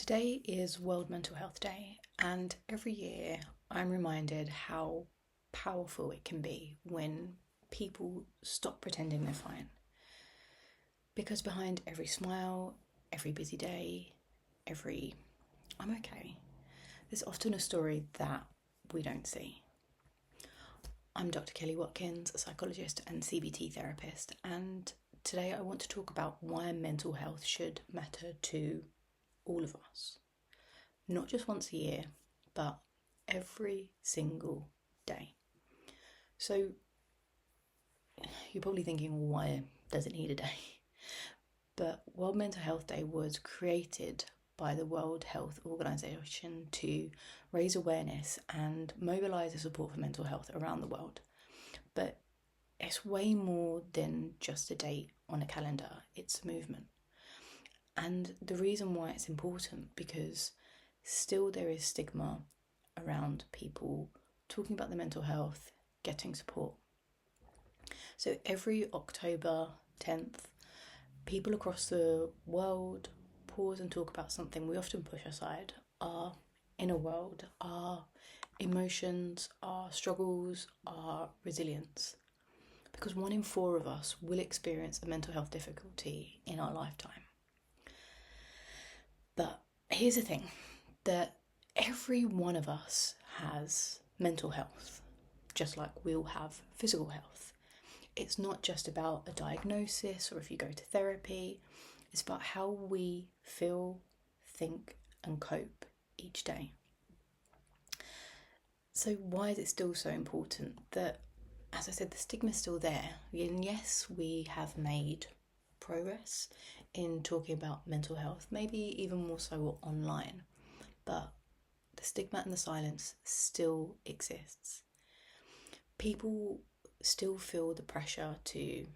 Today is World Mental Health Day, and every year I'm reminded how powerful it can be when people stop pretending they're fine. Because behind every smile, every busy day, every I'm okay, there's often a story that we don't see. I'm Dr. Kelly Watkins, a psychologist and CBT therapist, and today I want to talk about why mental health should matter to all of us. Not just once a year, but every single day. So you're probably thinking, well, why does it need a day? But World Mental Health Day was created by the World Health Organization to raise awareness and mobilize the support for mental health around the world. But it's way more than just a date on a calendar, it's a movement. And the reason why it's important, because still there is stigma around people talking about their mental health, getting support. So every October 10th, people across the world pause and talk about something we often push aside, our inner world, our emotions, our struggles, our resilience. Because 1 in 4 of us will experience a mental health difficulty in our lifetime. But here's the thing, that every one of us has mental health, just like we all have physical health. It's not just about a diagnosis or if you go to therapy, it's about how we feel, think and cope each day. So why is it still so important that, as I said, the stigma is still there? And yes, we have made progress in talking about mental health, maybe even more so online, but the stigma and the silence still exists. People still feel the pressure to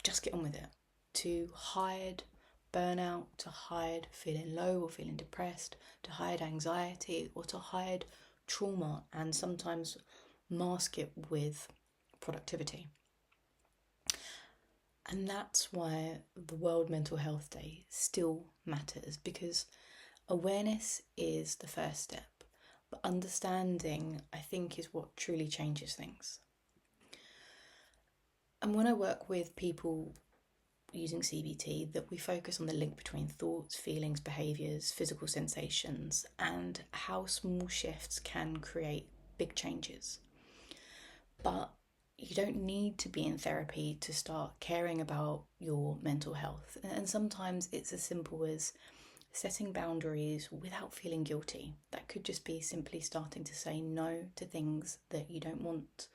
just get on with it, to hide burnout, to hide feeling low or feeling depressed, to hide anxiety or to hide trauma, and sometimes mask it with productivity. And that's why the World Mental Health Day still matters, because awareness is the first step, but understanding, I think, is what truly changes things. And when I work with people using CBT, that we focus on the link between thoughts, feelings, behaviours, physical sensations, and how small shifts can create big changes. But you don't need to be in therapy to start caring about your mental health. And sometimes it's as simple as setting boundaries without feeling guilty. That could just be simply starting to say no to things that you don't want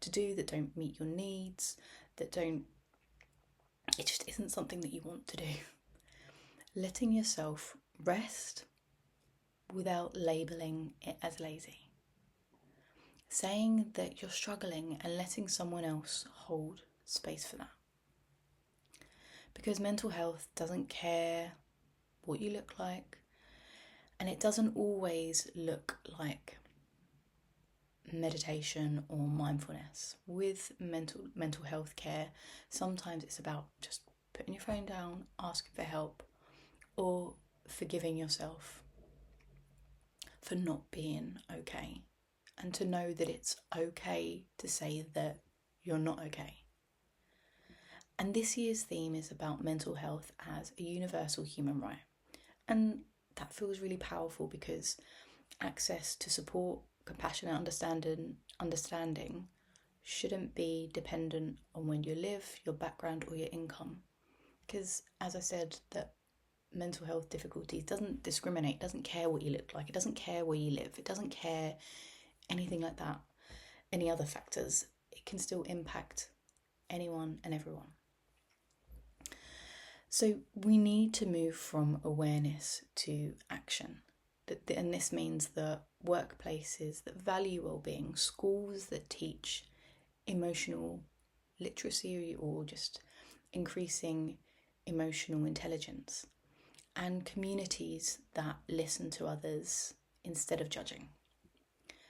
to do, that don't meet your needs, it just isn't something that you want to do. Letting yourself rest without labelling it as lazy. Saying that you're struggling and letting someone else hold space for that. Because mental health doesn't care what you look like, and it doesn't always look like meditation or mindfulness. With mental health care, sometimes it's about just putting your phone down, asking for help, or forgiving yourself for not being okay. And to know that it's okay to say that you're not okay. And this year's theme is about mental health as a universal human right. And that feels really powerful because access to support, compassion and understanding shouldn't be dependent on when you live, your background or your income. Because as I said, that mental health difficulties doesn't discriminate, doesn't care what you look like, it doesn't care where you live, it doesn't care anything like that, any other factors. It can still impact anyone and everyone. So we need to move from awareness to action. And this means that workplaces that value well-being, schools that teach emotional literacy or just increasing emotional intelligence, and communities that listen to others instead of judging.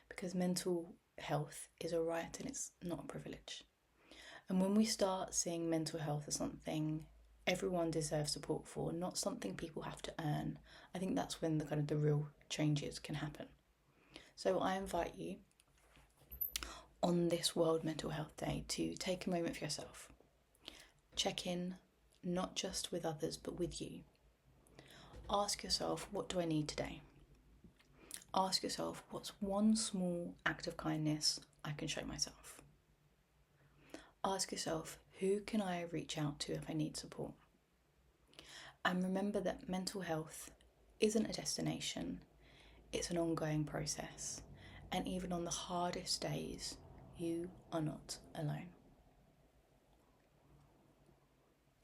Because mental health is a right and it's not a privilege. And when we start seeing mental health as something everyone deserves support for, not something people have to earn. I think that's when the real changes can happen. So I invite you on this World Mental Health Day to take a moment for yourself. Check in, not just with others, but with you. Ask yourself, what do I need today? Ask yourself, what's one small act of kindness I can show myself? Ask yourself, who can I reach out to if I need support? And remember that mental health isn't a destination, it's an ongoing process. And even on the hardest days, you are not alone.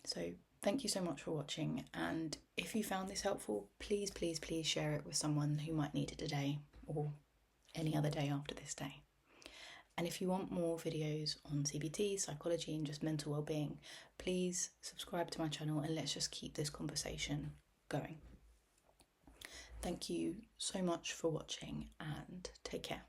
So thank you so much for watching, and if you found this helpful, please share it with someone who might need it today or any other day after this day. And if you want more videos on CBT, psychology and just mental well-being, please subscribe to my channel and let's just keep this conversation going. Thank you so much for watching and take care.